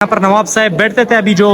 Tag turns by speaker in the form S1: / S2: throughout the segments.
S1: यहाँ पर नवाब साहब बैठते थे। अभी जो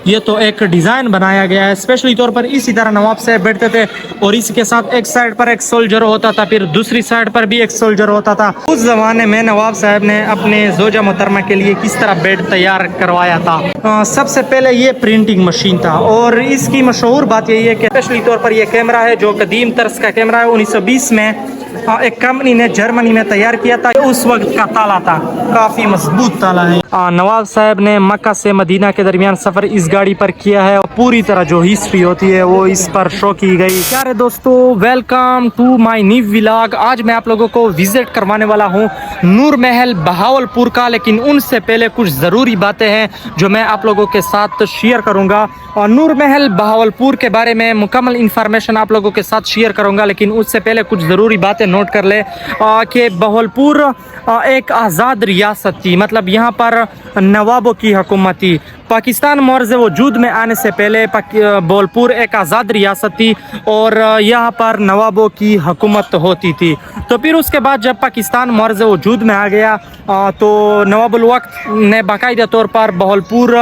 S1: ये तो एक डिज़ाइन बनाया गया है स्पेशली तौर पर, इसी तरह नवाब साहब बैठते थे और इसके साथ एक साइड पर एक सोल्जर होता था, फिर दूसरी साइड पर भी एक सोल्जर होता था। उस ज़माने में नवाब साहब ने अपने जोजा मोहतरमा के लिए किस तरह बेड तैयार करवाया था। सबसे पहले ये प्रिंटिंग मशीन था और इसकी मशहूर बात यही है कि स्पेशली तौर पर यह कैमरा है जो कदीम तर्ज का कैमरा है। 1920 में एक कंपनी ने जर्मनी में तैयार किया था। उस वक्त का ताला था, काफी मजबूत ताला है। नवाब साहब ने मक्का से मदीना के दरमियान सफर इस गाड़ी पर किया है और पूरी तरह जो हिस्ट्री होती है वो इस पर शो की गई। प्यारे दोस्तों, welcome to my new vlog. आज मैं आप लोगों को विजिट करवाने वाला हूँ नूर महल बहावलपुर का, लेकिन उनसे पहले कुछ ज़रूरी बातें हैं जो मैं आप लोगों के साथ शेयर करूँगा। और नूर महल बहावलपुर के बारे में मुकम्मल इंफॉर्मेशन आप लोगों के साथ शेयर करूँगा, लेकिन उससे पहले कुछ ज़रूरी बातें नोट कर ले कि बहावलपुर एक आज़ाद रियासत थी, मतलब यहाँ पर नवाबों की हुकूमत थी। पाकिस्तान मर्ज़ वजूद में आने से पहले बहावलपुर एक आज़ाद रियासत थी और यहाँ पर नवाबों की हुकूमत होती थी। तो फिर उसके बाद जब पाकिस्तान मर्ज़ वजूद में आ गया तो नवाबुल वक्त ने बाकायदा तौर पर बहावलपुर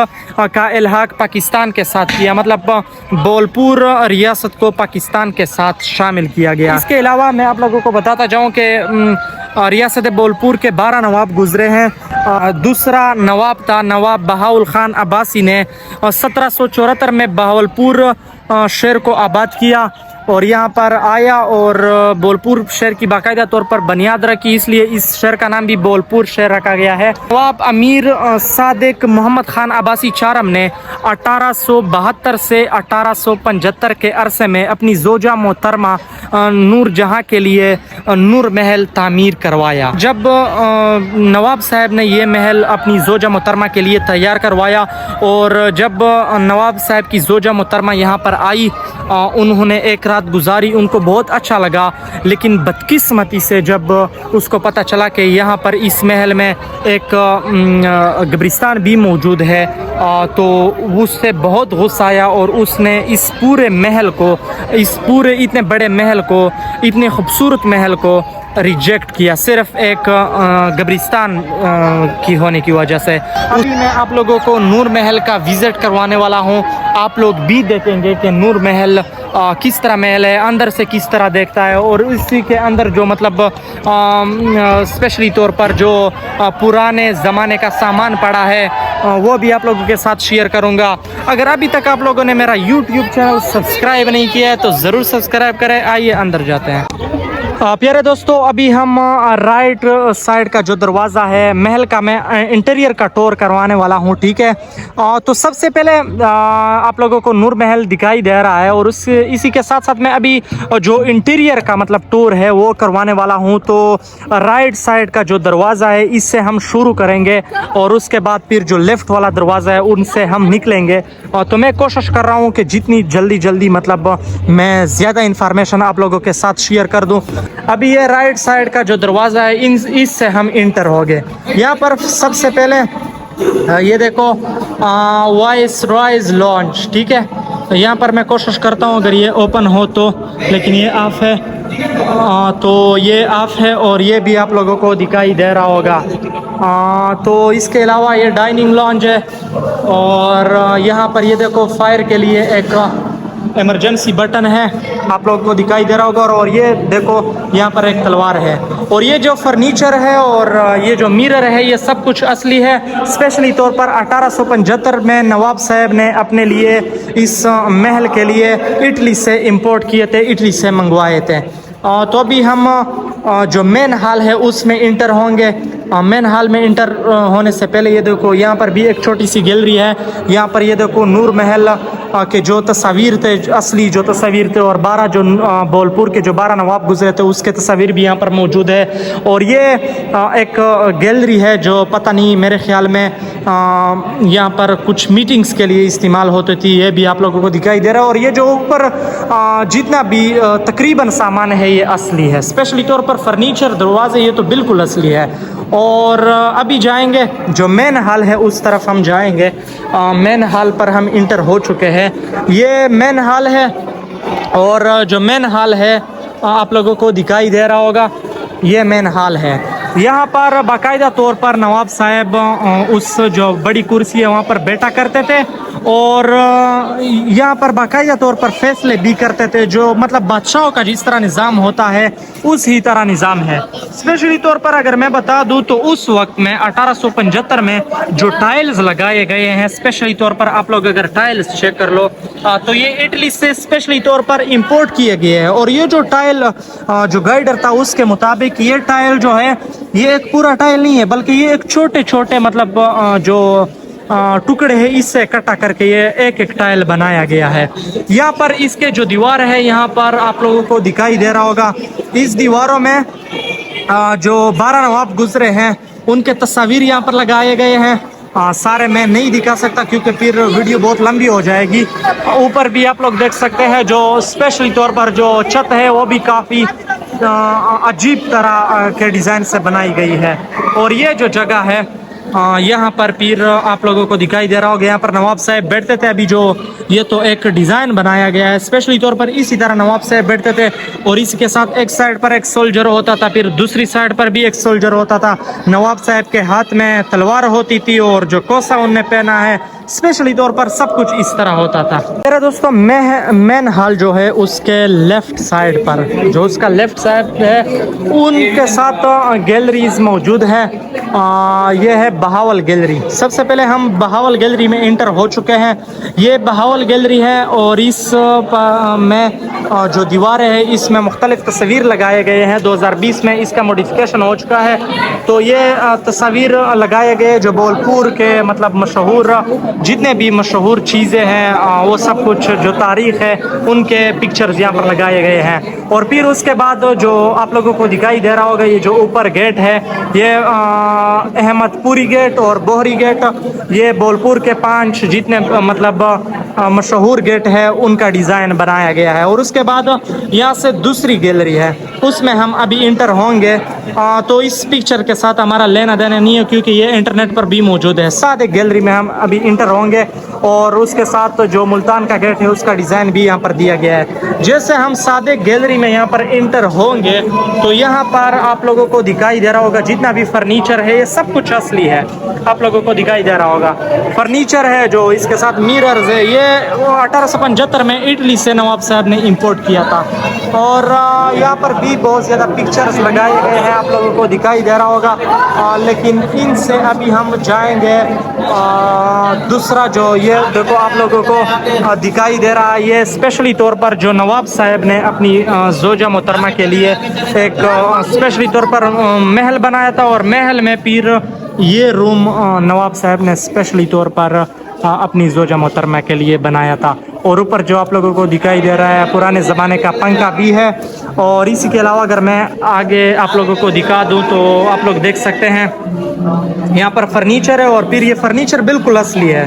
S1: का इल्हाक पाकिस्तान के साथ किया, मतलब बहावलपुर रियासत को पाकिस्तान के साथ शामिल किया गया। इसके अलावा मैं आप लोगों को बताता जाऊँ कि रियासत बहावलपुर के 12 नवाब गुजरे हैं। दूसरा नवाब था नवाब बहाउल खान अब्बासी ने 1774 में बहावलपुर शहर को आबाद किया और यहाँ पर आया और बहावलपुर शहर की बाकायदा तौर पर बुनियाद रखी, इसलिए इस शहर का नाम भी बहावलपुर शहर रखा गया है। नवाब अमीर सादिक मोहम्मद खान अब्बासी चारम ने 1872 से 1875 के अरसे में अपनी जोजा मोहतरमा नूर जहाँ के लिए नूर महल तामीर करवाया। जब नवाब साहब ने ये महल अपनी जोजा मोहतरमा के लिए तैयार करवाया और जब नवाब साहब की जोजा मोहतरमा यहाँ पर आई, उन्होंने एक रात गुजारी, उनको बहुत अच्छा लगा। लेकिन बदकिस्मती से जब उसको पता चला कि यहाँ पर इस महल में एक कब्रिस्तान भी मौजूद है, तो उससे बहुत गुस्सा आया और उसने इस पूरे महल को, इस पूरे इतने बड़े महल को, इतने खूबसूरत महल को रिजेक्ट किया सिर्फ एक कब्रिस्तान की होने की वजह से। अभी मैं आप लोगों को नूर महल का विजिट करवाने वाला हूँ। आप लोग भी देखेंगे कि नूर महल किस तरह महल है, अंदर से किस तरह देखता है और इसी के अंदर जो मतलब स्पेशली तौर पर जो पुराने ज़माने का सामान पड़ा है वो भी आप लोगों के साथ शेयर करूँगा। अगर अभी तक आप लोगों ने मेरा YouTube चैनल सब्सक्राइब नहीं किया है तो ज़रूर सब्सक्राइब करें। आइए अंदर जाते हैं। प्यारे दोस्तों, अभी हम राइट साइड का जो दरवाज़ा है महल का, मैं इंटीरियर का टूर करवाने वाला हूँ, ठीक है। तो सबसे पहले आप लोगों को नूर महल दिखाई दे रहा है और इसी के साथ साथ मैं अभी जो इंटीरियर का मतलब टूर है वो करवाने वाला हूँ। तो राइट साइड का जो दरवाज़ा है इससे हम शुरू करेंगे और उसके बाद फिर जो लेफ़्ट वाला दरवाज़ा है उनसे हम निकलेंगे। तो मैं कोशिश कर रहा हूँ कि जितनी जल्दी मतलब मैं ज़्यादा इन्फॉर्मेशन आप लोगों के साथ शेयर कर दूँ। अभी ये राइट साइड का जो दरवाज़ा है इससे हम इंटर हो गए। यहाँ पर सबसे पहले ये देखो वाइस रॉयज लॉन्च, ठीक है। तो यहाँ पर मैं कोशिश करता हूँ अगर ये ओपन हो तो, लेकिन ये ऑफ है। तो ये ऑफ है और ये भी आप लोगों को दिखाई दे रहा होगा। तो इसके अलावा ये डाइनिंग लॉन्च है और यहाँ पर ये देखो फायर के लिए एक इमरजेंसी बटन है, आप लोगों को दिखाई दे रहा होगा। और ये देखो यहाँ पर एक तलवार है और ये जो फर्नीचर है और ये जो मिरर है ये सब कुछ असली है। स्पेशली तौर पर 1875 में नवाब साहब ने अपने लिए इस महल के लिए इटली से इंपोर्ट किए थे, इटली से मंगवाए थे। तो अभी हम जो मेन हॉल है उसमें इंटर होंगे। मेन हॉल में इंटर होने से पहले ये देखो यहाँ पर भी एक छोटी सी गैलरी है। यहाँ पर ये देखो नूर महल के जो तस्वीर थे, असली जो तस्वीर थे और 12 जो बहावलपुर के जो 12 नवाब गुजरे थे उसके तस्वीर भी यहाँ पर मौजूद है। और ये एक गैलरी है जो पता नहीं, मेरे ख्याल में यहाँ पर कुछ मीटिंग्स के लिए इस्तेमाल होती थी, ये भी आप लोगों को दिखाई दे रहा है। और ये जो ऊपर जितना भी तकरीबन सामान है ये असली है, स्पेशली तौर पर फर्नीचर, दरवाजे, ये तो बिल्कुल असली है। और अभी जाएंगे जो मेन हॉल है उस तरफ हम जाएंगे। मेन हॉल पर हम इंटर हो चुके हैं। ये मेन हॉल है और जो मेन हॉल है आप लोगों को दिखाई दे रहा होगा, ये मेन हॉल है। यहाँ पर बाकायदा तौर पर नवाब साहब उस जो बड़ी कुर्सी है वहाँ पर बैठा करते थे और यहाँ पर बाकायदा तौर पर फैसले भी करते थे, जो मतलब बादशाहों का जिस तरह निज़ाम होता है उसी तरह निज़ाम है। स्पेशली तौर पर अगर मैं बता दूँ तो उस वक्त में 1875 में जो टाइल्स लगाए गए हैं, स्पेशली तौर पर आप लोग अगर टाइल्स चेक कर लो तो ये इटली से स्पेशली तौर पर इंपोर्ट किए गए हैं। और ये जो टाइल जो गाइडर था उसके मुताबिक ये टाइल जो है ये एक पूरा टाइल नहीं है, बल्कि ये एक छोटे छोटे मतलब जो टुकड़े हैं इससे इकट्ठा करके ये एक एक टाइल बनाया गया है। यहाँ पर इसके जो दीवार है यहाँ पर आप लोगों को दिखाई दे रहा होगा, इस दीवारों में जो 12 नवाब गुजरे हैं उनके तस्वीर यहाँ पर लगाए गए हैं। सारे मैं नहीं दिखा सकता क्योंकि फिर वीडियो बहुत लंबी हो जाएगी। ऊपर भी आप लोग देख सकते हैं जो स्पेशली तौर पर जो छत है वो भी काफ़ी अजीब तरह के डिज़ाइन से बनाई गई है। और ये जो जगह है यहाँ पर फिर आप लोगों को दिखाई दे रहा होगा, यहाँ पर नवाब साहब बैठते थे। अभी जो ये तो एक डिज़ाइन बनाया गया है, स्पेशली तौर पर इसी तरह नवाब साहब बैठते थे और इसके साथ एक साइड पर एक सोल्जर होता था, फिर दूसरी साइड पर भी एक सोल्जर होता था। नवाब साहब के हाथ में तलवार होती थी और जो कोसा उनने पहना है स्पेशली तौर पर सब कुछ इस तरह होता था। मेरे दोस्तों मेन हॉल जो है उसके लेफ्ट साइड पर जो उसका लेफ्ट साइड है उनके साथ गैलरीज मौजूद है। ये है बहावल गैलरी। सबसे पहले हम बहावल गैलरी में इंटर हो चुके हैं। ये बहावल गैलरी है और इस में जो दीवारें हैं इसमें मुख्तलिफ तस्वीर लगाए गए हैं। 2020 में इसका मॉडिफिकेशन हो चुका है। तो ये तस्वीर लगाए गए जो बोलपुर के मतलब मशहूर जितने भी मशहूर चीज़ें हैं वो सब कुछ जो तारीख़ है उनके पिक्चर्स यहाँ पर लगाए गए हैं। और फिर उसके बाद जो आप लोगों को दिखाई दे रहा होगा ये जो ऊपर गेट है ये अहमदपुरी गेट और बोहरी गेट, ये बोलपुर के 5 जितने मतलब मशहूर गेट है उनका डिज़ाइन बनाया गया है। और उसके बाद यहाँ से दूसरी गैलरी है उसमें हम अभी इंटर होंगे। तो इस पिक्चर के साथ हमारा लेना देना नहीं है क्योंकि ये इंटरनेट पर भी मौजूद है। सादे गैलरी में हम अभी इंटर होंगे और उसके साथ जो मुल्तान का गेट है उसका डिज़ाइन भी यहाँ पर दिया गया है। जैसे हम सादे गैलरी में यहाँ पर इंटर होंगे तो यहाँ पर आप लोगों को दिखाई दे रहा होगा जितना भी फर्नीचर है ये सब कुछ असली है। आप लोगों को दिखाई दे रहा होगा फर्नीचर है जो इसके साथ मिरर्स है, ये 1875 में इटली से नवाब साहब ने इंपोर्ट किया था। और यहाँ पर भी बहुत ज़्यादा पिक्चर्स लगाए गए हैं, आप लोगों को दिखाई दे रहा होगा। लेकिन इनसे अभी हम जाएंगे दूसरा जो ये देखो आप लोगों को दिखाई दे रहा है, ये स्पेशली तौर पर जो नवाब साहब ने अपनी जोजा मोहतरमा के लिए एक स्पेशली तौर पर महल बनाया था। और महल में फिर ये रूम नवाब साहब ने स्पेशली तौर पर अपनी जोजा मोहतरमा के लिए बनाया था। और ऊपर जो आप लोगों को दिखाई दे रहा है पुराने ज़माने का पंखा भी है। और इसी के अलावा अगर मैं आगे आप लोगों को दिखा दूं तो आप लोग देख सकते हैं यहाँ पर फर्नीचर है और फिर ये फर्नीचर बिल्कुल असली है,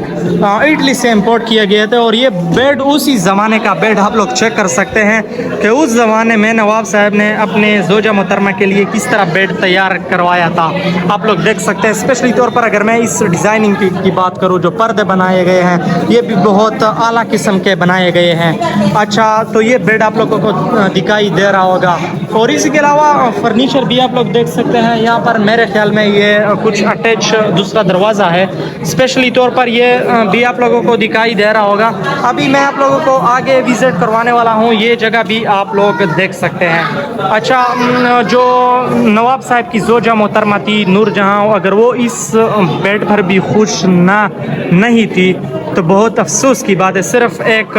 S1: इटली से इंपोर्ट किया गया था। और ये बेड उसी ज़माने का बेड आप लोग चेक कर सकते हैं कि उस ज़माने में नवाब साहब ने अपने जोजा मोहतरमा के लिए किस तरह बेड तैयार करवाया था, आप लोग देख सकते हैं। स्पेशली तौर पर अगर मैं इस डिज़ाइनिंग की बात करूँ, जो पर्दे बनाए गए हैं ये भी बहुत आला किस्म के बनाए गए हैं। अच्छा, तो ये बेड आप लोगों को दिखाई दे रहा होगा। और इसके अलावा फर्नीचर भी आप लोग देख सकते हैं। यहाँ पर मेरे ख्याल में ये कुछ अटैच दूसरा दरवाज़ा है, स्पेशली तौर पर ये भी आप लोगों को दिखाई दे रहा होगा। अभी मैं आप लोगों को आगे विज़िट करवाने वाला हूँ, ये जगह भी आप लोग देख सकते हैं। अच्छा, जो नवाब साहब की जोजा मोहतरमा थी नूरजहाँ, अगर वो इस बेड पर भी खुश नहीं थी तो बहुत अफसोस की बात है। सिर्फ एक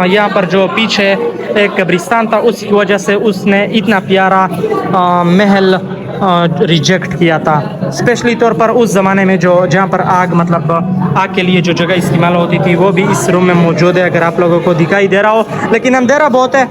S1: यहाँ पर जो पीछे एक कब्रिस्तान था उसकी वजह से उसने इतना प्यारा महल रिजेक्ट किया था। स्पेशली तौर पर उस ज़माने में जो जहाँ पर आग मतलब आग के लिए जो जगह इस्तेमाल होती थी वो भी इस रूम में मौजूद है, अगर आप लोगों को दिखाई दे रहा हो। लेकिन अंधेरा बहुत है,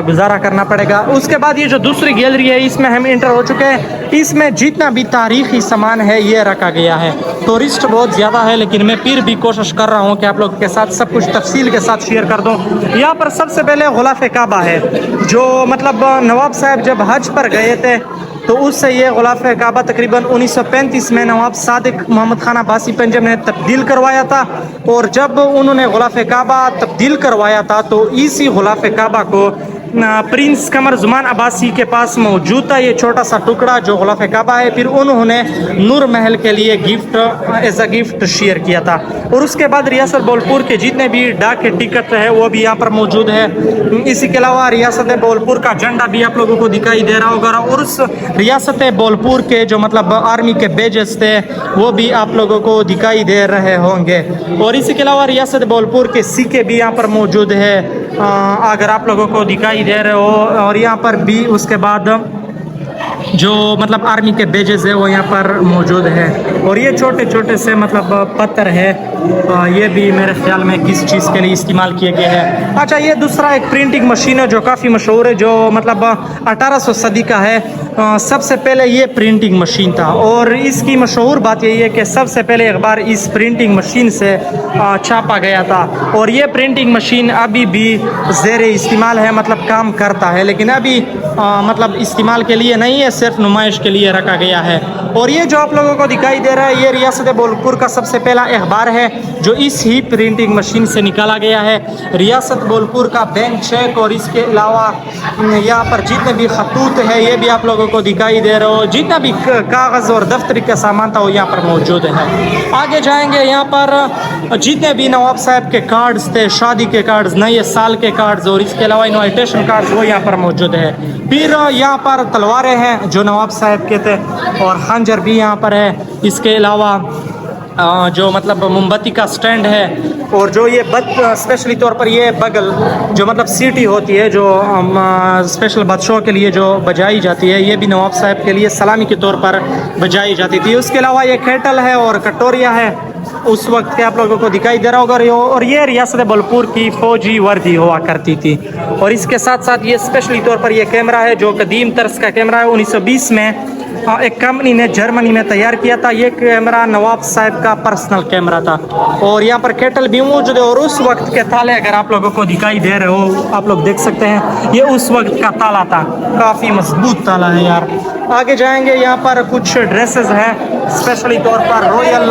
S1: गुजारा करना पड़ेगा। उसके बाद ये जो दूसरी गैलरी है इसमें हम इंटर हो चुके हैं। इसमें जितना भी तारीख़ी सामान है ये रखा गया है। टूरिस्ट बहुत ज़्यादा है लेकिन मैं फिर भी कोशिश कर रहा हूँ कि आप लोगों के साथ सब कुछ तफसील के साथ शेयर कर दूँ। यहाँ पर सबसे पहले गुलाफ़ काबा है, जो मतलब नवाब साहब जब हज पर गए थे तो उससे ये गुलाफ़ काबा तकरीबन 1935 में नवाब सादिक मोहम्मद खान अब्बासी पंजब ने तब्दील करवाया था। और जब उन्होंने गुलाफ़ काबा तब्दील करवाया था तो इसी गुलाफ़ काबा को प्रिंस कमर जुमान अब्बासी के पास मौजूद था ये छोटा सा टुकड़ा जो गुलाफ काबा है। फिर उन्होंने नूर महल के लिए gift as a gift share किया था। और उसके बाद रियासत बोलपुर के जितने भी डाक के टिकट है वो भी यहाँ पर मौजूद है। इसी के अलावा रियासत बोलपुर का झंडा भी आप लोगों को दिखाई दे रहा होगा। और उस रियासत बोलपुर के जो मतलब आर्मी के बेजेस थे वो भी आप लोगों को दिखाई दे रहे होंगे। और इसी के अलावा रियासत बोलपुर के सिक्के भी यहाँ पर मौजूद है अगर आप लोगों को दिखाई दे रहे हो। और यहाँ पर भी उसके बाद जो मतलब आर्मी के बेजेस है वो यहाँ पर मौजूद है। और ये छोटे छोटे से मतलब पत्थर है, ये भी मेरे ख्याल में किस चीज़ के लिए इस्तेमाल किए गए हैं। अच्छा, ये दूसरा एक प्रिंटिंग मशीन है जो काफ़ी मशहूर है, जो मतलब 1800 सदी का है। सबसे पहले ये प्रिंटिंग मशीन था और इसकी मशहूर बात यही है कि सबसे पहले अखबार इस प्रिंटिंग मशीन से छापा गया था। और ये प्रिंटिंग मशीन अभी भी ज़ेर इस्तेमाल है, मतलब काम करता है, लेकिन अभी मतलब इस्तेमाल के लिए नहीं है, सिर्फ नुमाइश के लिए रखा गया है। और ये जो आप लोगों को दिखाई दे रहा है ये रियासत बोलपुर का सबसे पहला अखबार है जो इस ही प्रिंटिंग मशीन से निकाला गया है। रियासत बोलपुर का बैंक चेक और इसके अलावा यहाँ पर जितने भी खतूत है ये भी आप लोगों को दिखाई दे रहे हो। जितना भी कागज़ और दफ्तरी का सामान था वो यहाँ पर मौजूद है। आगे जाएंगे, यहाँ पर जितने भी नवाब साहब के कार्ड्स थे, शादी के कार्ड्स, नए साल के कार्ड्स और इसके अलावा इन्विटेशन कार्ड्स वो यहाँ पर मौजूद है। फिर यहाँ पर तलवारें हैं जो नवाब साहब के थे और खंजर भी यहाँ पर है। इसके अलावा जो मतलब मोमबत्ती का स्टैंड है और जो ये स्पेशली तौर पर ये बगल जो मतलब सीटी होती है जो स्पेशल बादशाह के लिए जो बजाई जाती है, ये भी नवाब साहब के लिए सलामी के तौर पर बजाई जाती थी। उसके अलावा ये केटल है और कटोरिया है उस वक्त के आप लोगों को दिखाई दे रहा होगा। और ये रियासत बोलपुर की फौजी वर्दी हुआ करती थी। और इसके साथ साथ ये स्पेशली तौर पर ये कैमरा है जो कदीम तर्ज का कैमरा है। 1920 में एक कंपनी ने जर्मनी में तैयार किया था। ये कैमरा नवाब साहब का पर्सनल कैमरा था। और यहाँ पर केटल भी मौजूद है। और उस वक्त के ताले अगर आप लोगों को दिखाई दे रहे हो, आप लोग देख सकते हैं, ये उस वक्त का ताला था, काफ़ी मजबूत ताला है यार। आगे जाएंगे, यहाँ पर कुछ ड्रेसेस हैं स्पेशली तौर पर रॉयल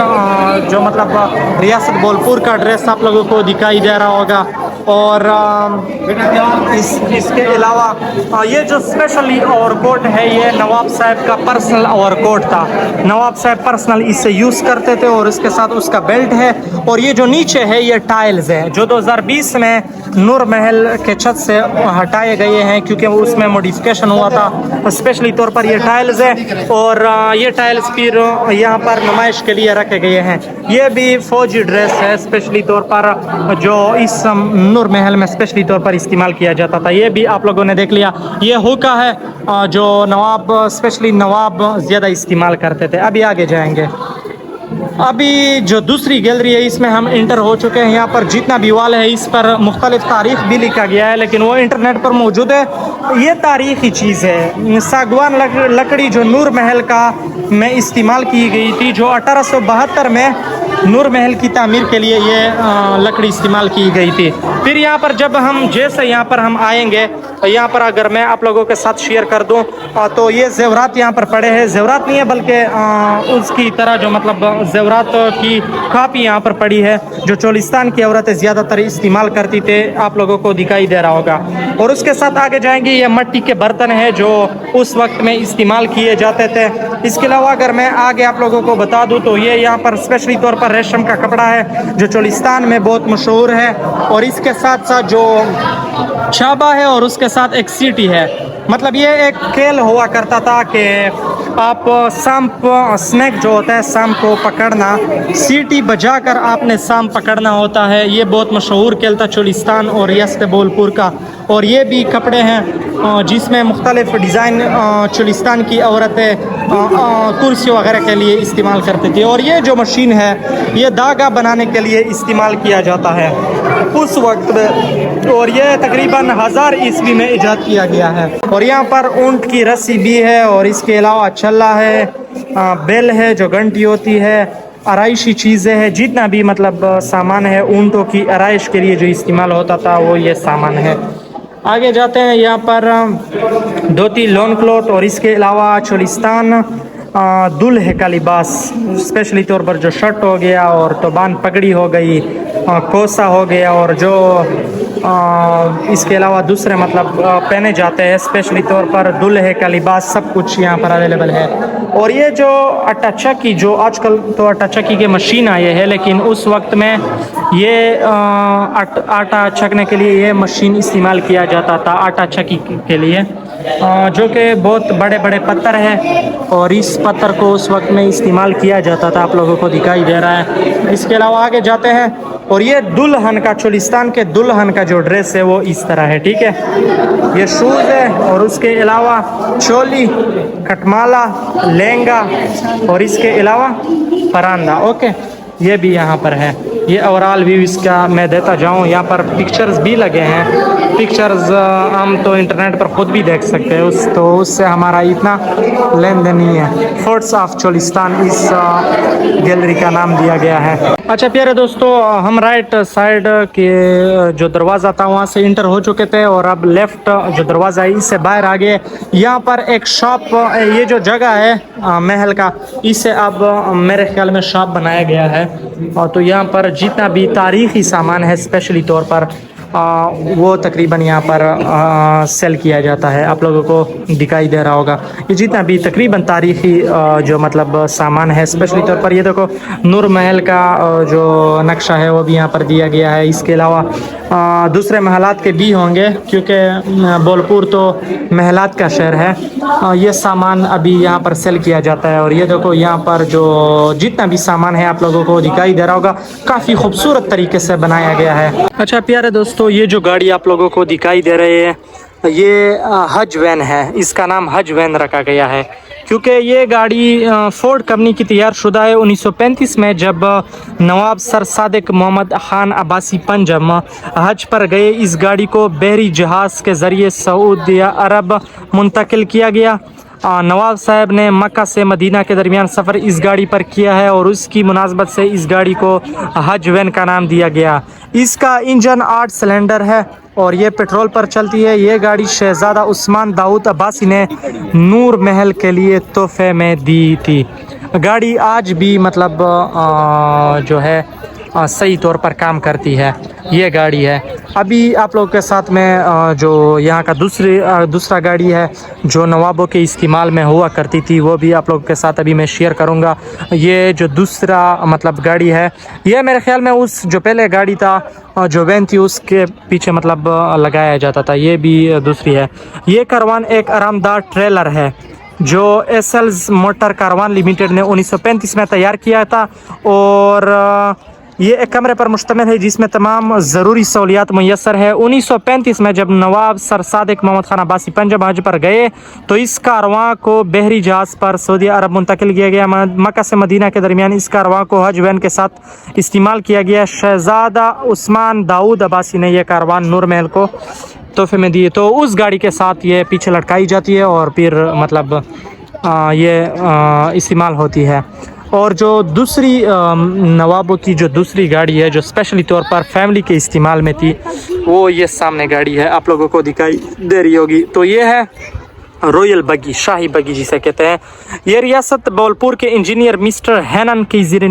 S1: जो मतलब रियासत बोलपुर का ड्रेस आप लोगों को दिखाई दे रहा होगा। और इसके अलावा ये जो स्पेशली ओवरकोट है ये नवाब साहब का पर्सनल ओवरकोट था। नवाब साहब पर्सनल इसे यूज़ करते थे। और इसके साथ उसका बेल्ट है। और ये जो नीचे है ये टाइल्स है जो 2020 में नूर महल के छत से हटाए गए हैं क्योंकि उसमें मॉडिफिकेशन हुआ था। स्पेशली तौर पर ये टाइल्स है और ये टाइल्स फिर यहाँ पर नुमाइश के लिए रखे गए हैं। ये भी फौजी ड्रेस है स्पेशली तौर पर जो इस नूर महल में स्पेशली तौर पर इस्तेमाल किया जाता था। ये भी आप लोगों ने देख लिया। ये हुक्का है जो नवाब स्पेशली नवाब ज़्यादा इस्तेमाल करते थे। अभी आगे जाएंगे। अभी जो दूसरी गैलरी है इसमें हम इंटर हो चुके हैं। यहाँ पर जितना भी वाल है इस पर मुख्तलिफ तारीख भी लिखा गया है लेकिन वो इंटरनेट पर मौजूद है। ये तारीखी चीज़ है। सागवान लकड़ी जो नूर महल का में इस्तेमाल की गई थी, जो 1872 में नूर महल की तामीर के लिए ये लकड़ी इस्तेमाल की गई थी। फिर यहाँ पर जब हम जैसे यहाँ पर हम आएंगे यहाँ पर अगर मैं आप लोगों के साथ शेयर कर दूँ तो ये ज़ेवरात यहाँ पर पड़े हैं। ज़ेवरात नहीं है बल्कि उसकी तरह जो मतलब ज़ेवरात की कापी यहाँ पर पड़ी है जो चोलिस्तान की औरतें ज़्यादातर इस्तेमाल करती थे, आप लोगों को दिखाई दे रहा होगा। और उसके साथ आगे जाएंगे, ये मिट्टी के बर्तन हैं जो उस वक्त में इस्तेमाल किए जाते थे। इसके अलावा अगर मैं आगे आप लोगों को बता दूँ तो ये यहाँ पर स्पेशली तौर पर रेशम का कपड़ा है जो चोलिस्तान में बहुत मशहूर है। और इसके साथ साथ जो छाबा है और उसके साथ एक सीटी है, मतलब ये एक खेल हुआ करता था कि आप सांप स्नेक जो होता है सांप को पकड़ना, सीटी बजाकर आपने सांप पकड़ना होता है। ये बहुत मशहूर खेल था चोलिस्तान और रियासत बोलपुर का। और ये भी कपड़े हैं जिसमें मुख्तलिफ डिज़ाइन चोलिस्तान की औरतें कुर्सी वगैरह के लिए इस्तेमाल करती थी। और ये जो मशीन है ये धागा बनाने के लिए इस्तेमाल किया जाता है उस वक्त में। और ये तकरीबन 1000 ईस्वी में ईजाद किया गया है। और यहाँ पर ऊँट की रस्सी भी है और इसके अलावा छल्ला है, बेल है जो घंटी होती है, आराइशी चीज़ें हैं, जितना भी मतलब सामान है ऊँटों की आराइश के लिए जो इस्तेमाल होता था वो ये सामान है। आगे जाते हैं, यहाँ पर धोती लॉन क्लॉथ और इसके अलावा चोलिस्तान दुल्हे का लिबास स्पेशली तौर पर जो शर्ट हो गया और तोबान पगड़ी हो गई, कोसा हो गया और जो इसके अलावा दूसरे मतलब पहने जाते हैं, स्पेशली तौर पर दूल्हे का लिबास, सब कुछ यहाँ पर अवेलेबल है। और ये जो आटा चक्की, जो आजकल तो आटा चक्की के मशीन आए हैं, लेकिन उस वक्त में ये आटा छकने के लिए ये मशीन इस्तेमाल किया जाता था आटा चक्की के लिए, जो कि बहुत बड़े बड़े पत्थर है और इस पत्थर को उस वक्त में इस्तेमाल किया जाता था, आप लोगों को दिखाई दे रहा है। इसके अलावा आगे जाते हैं और ये दुल्हन का, चोलिस्तान के दुल्हन का जो ड्रेस है वो इस तरह है, ठीक है। ये शूज़ है और उसके अलावा चोली, कटमाला, लहंगा और इसके अलावा परांदा, ओके, ये भी यहाँ पर है। ये ओवरऑल व्यू इसका मैं देता जाऊँ, यहाँ पर पिक्चर्स भी लगे हैं। पिक्चर्स हम तो इंटरनेट पर ख़ुद भी देख सकते हैं, तो उससे हमारा इतना लेन देन नहीं है। फोर्ट्स ऑफ चोलिस्तान इस गैलरी का नाम दिया गया है। अच्छा प्यारे दोस्तों, हम राइट साइड के जो दरवाज़ा था वहाँ से इंटर हो चुके थे और अब लेफ़्ट जो दरवाज़ा है इससे बाहर आ गए। यहाँ पर एक शॉप, ये जो जगह है महल का, इससे अब मेरे ख्याल में शॉप बनाया गया है। और तो यहाँ पर जितना भी तारीख़ी सामान है स्पेशली तौर पर वो तकरीबन यहाँ पर सेल किया जाता है। आप लोगों को दिखाई दे रहा होगा ये जितना भी तकरीबन तारीख़ी जो मतलब सामान है, स्पेशली तौर पर ये देखो नूर महल का जो नक्शा है वो भी यहाँ पर दिया गया है। इसके अलावा दूसरे महलात के भी होंगे, क्योंकि बोलपुर तो महलात का शहर है। ये सामान अभी यहाँ पर सेल किया जाता है। और ये देखो यहाँ पर जो जितना भी सामान है आप लोगों को दिखाई दे रहा होगा, काफ़ी खूबसूरत तरीके से बनाया गया है। अच्छा प्यारे दोस्तों, ये जो गाड़ी आप लोगों को दिखाई दे रही है ये हज वैन है। इसका नाम हज वैन रखा गया है क्योंकि ये गाड़ी फोर्ड कंपनी की तैयार शुदा है। 1935 में जब नवाब सर सादिक मोहम्मद खान अब्बासी पंजम हज पर गए, इस गाड़ी को बहरी जहाज़ के ज़रिए सऊदी अरब मुंतकिल किया गया। नवाब साहब ने मक्का से मदीना के दरमियान सफ़र इस गाड़ी पर किया है और उसकी मुनासबत से इस गाड़ी को हज वैन का नाम दिया गया। इसका इंजन 8 सिलेंडर है और ये पेट्रोल पर चलती है। ये गाड़ी शहज़ादा उस्मान दाऊद अब्बासी ने नूर महल के लिए तोहफे में दी थी। गाड़ी आज भी मतलब जो है सही तौर पर काम करती है। ये गाड़ी है। अभी आप लोगों के साथ में जो यहाँ का दूसरा गाड़ी है जो नवाबों के इस्तेमाल में हुआ करती थी, वो भी आप लोगों के साथ अभी मैं शेयर करूँगा। ये जो दूसरा मतलब गाड़ी है, ये मेरे ख्याल में उस जो पहले गाड़ी था जो वैन थी उसके पीछे मतलब लगाया जाता था। ये भी दूसरी है। ये कारवान एक आरामदार ट्रेलर है जो एसएल्स मोटर कारवान लिमिटेड ने 1935 में तैयार किया था और ये एक कमरे पर मुश्तमिल है जिसमें तमाम ज़रूरी सहूलियात मुयस्सर है। 1935 में जब नवाब सर सादिक मोहम्मद खान अब्बासी पंजाब हज पर गए तो इस कारवां को बहरी जहाज़ पर सऊदी अरब मुंतकिल किया गया। मक्का से मदीना के दरमियान इस कारवां को हज वैन के साथ इस्तेमाल किया गया। शहज़ादा उस्मान दाऊद अब्बासी ने यह कारवां नूर महल को तोहफे में दिए, तो उस गाड़ी के साथ ये पीछे लटकाई जाती है और फिर मतलब ये इस्तेमाल होती है। और जो दूसरी नवाबों की जो दूसरी गाड़ी है जो स्पेशली तौर पर फैमिली के इस्तेमाल में थी, वो ये सामने गाड़ी है, आप लोगों को दिखाई दे रही होगी। तो ये है रॉयल बगी, शाही बगी जिसे कहते हैं। ये रियासत बोलपुर के इंजीनियर मिस्टर हैनन की ज़ेर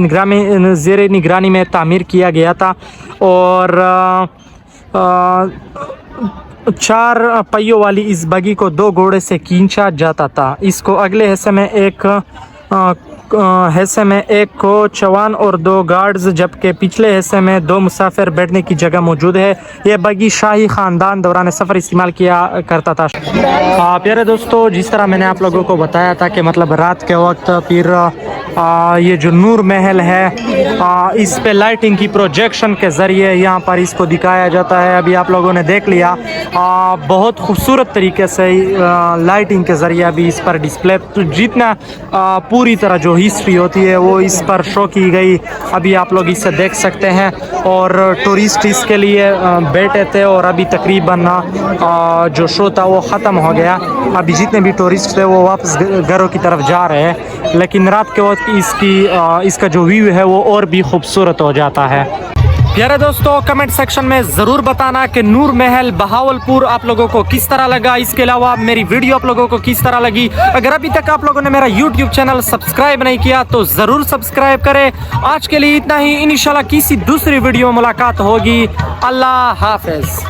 S1: निगरानी में तामीर किया गया था और 4 पहियों वाली इस बगी को 2 घोड़े से खींचा जाता था। इसको अगले हिस्से में एक को चवान और 2 गार्ड्स, जबकि पिछले हिस्से में 2 मुसाफिर बैठने की जगह मौजूद है। यह बगी शाही ख़ानदान दौरान सफ़र इस्तेमाल किया करता था। प्यारे दोस्तों, जिस तरह मैंने आप लोगों को बताया था कि मतलब रात के वक्त फिर ये जो नूर महल है इस पे लाइटिंग की प्रोजेक्शन के ज़रिए यहाँ पर इसको दिखाया जाता है। अभी आप लोगों ने देख लिया, बहुत खूबसूरत तरीके से लाइटिंग के ज़रिए अभी इस पर डिस्प्ले, तो जितना पूरी तरह जो हिस्ट्री होती है वो इस पर शो की गई। अभी आप लोग इसे देख सकते हैं और टूरिस्ट इसके लिए बैठे थे और अभी तकरीबन जो शो था वो ख़त्म हो गया। अभी जितने भी टूरिस्ट थे वो वापस घरों की तरफ जा रहे हैं, लेकिन रात के वक्त इसका जो व्यू है वो और भी खूबसूरत हो जाता है। प्यारे दोस्तों, कमेंट सेक्शन में ज़रूर बताना कि नूर महल बहावलपुर आप लोगों को किस तरह लगा। इसके अलावा मेरी वीडियो आप लोगों को किस तरह लगी। अगर अभी तक आप लोगों ने मेरा YouTube चैनल सब्सक्राइब नहीं किया तो ज़रूर सब्सक्राइब करें। आज के लिए इतना ही, इंशाल्लाह किसी दूसरी वीडियो में मुलाकात होगी। अल्लाह हाफ़िज़।